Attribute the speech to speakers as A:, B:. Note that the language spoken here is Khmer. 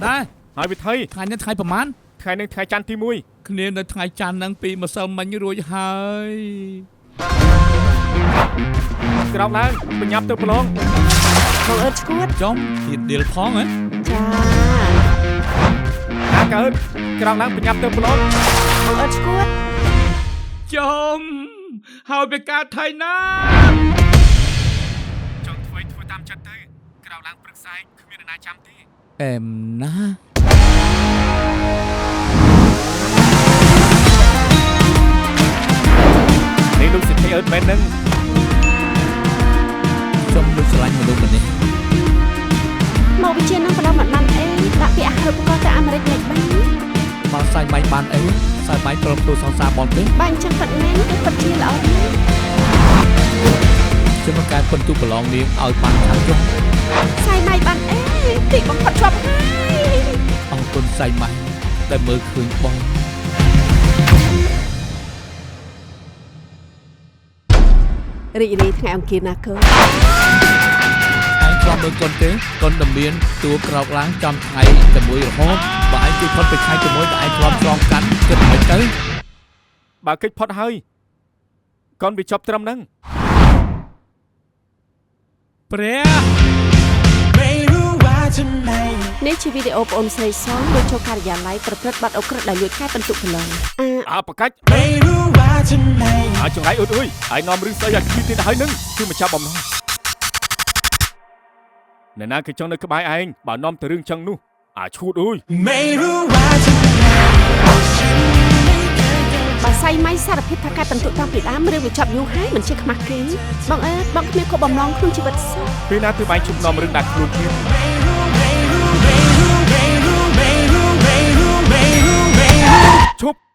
A: ได้
B: หายไปไทย
A: ថ្ងៃនេះថ្ងៃប្រហែល
B: ថ្ងៃនឹងថ្ងៃច័ន្ទទី1
A: គ្នានៅថ្ងៃច័ន្ទហ្នឹងពីម្សិលមិញរួចហើយ
B: ក្រោកឡើងបញ្ញាប់ទៅប្រឡង
C: បងអឺតឈួត
A: ចំហ៊ានឌីលផងហ៎
C: ចា
B: អាកើតក្រោកឡើងបញ្ញាប់ទៅប្រឡង
C: បងអឺតឈួត
A: ចំហើយវាកើតថៃណា
B: ចង់ធ្វើតាមចិត្តទៅក្រោកឡើងព្រឹកស្អែកគ្មានអ្នកណាចាំទេ
A: អែមណា
B: នេះលោកសិទ្ធិអឺតមែននឹង
A: ចំដូចស្រឡាញ់មនុស្សម្នេះ
C: មកវិជានឹងប្រឡំមិនបានអីដាក់ពាក្យអហិរពកទៅអាមេរិកមិនបាន
A: បងសាយម៉ៃបានអីសាយម៉ៃព្រមទូសង្សារបនទេ
C: បាញ់ចឹងប៉ាត់មែនគឺប៉ាត់ជាល្អណាស់
A: ខ្ញុំមកកើតពិនទូប្រឡងនាងឲ្យបានខាងចុះ
C: សាយម៉ៃបានអីទីបំផុតជាប់ហើយ
A: អរគុណសាយម៉ៃដែលមើលឃើញបង
C: រីករាយថ្ងៃអង្គារណាកូន
A: ឯងឆ្លងមើលកូនទេកូនដំមានតួក្រោកឡើងចំថ្ងៃតែមួយរហូតបើឯងជួយផុតពីថ្ងៃជាមួយតែឯងធ្លាប់ឆ្លងកាត់គិតមិនទៅ
B: បើកិច្ចផុតហើយកូនវាចប់ត្រឹមហ្នឹង
A: ព្រះ
C: នេះជាវីដេអូបងអូនស្រីសងដូចចូលការិយាល័យប្រព្រឹត្តបទអុក្រិដ្ឋដែលលួចខែបន្ទុកប្រឡង
B: ប្រកាច់ចង្រៃអ៊ុតអើយហើយនាំរឿងស្អីឲ្យគិតទៀតហើយនឹងគឺម្ចាស់បំណងអ្នកណាគេចង់នៅក្បែរឯងបើនាំទៅរឿងចឹងនោះឈួតអើយ
C: បើសៃម៉ៃសារភាពថាកែបន្ទុកតាំងពីដើមរឿងវាចប់យូរហើយមិនជាខ្មាស់គេបងអើបងគ្មានគោលបំណងក្នុងជីវិតសោះ
B: ពេលណាទើបឯងជប់នាំរឿងដាក់ខ្លួនទៀតឈប់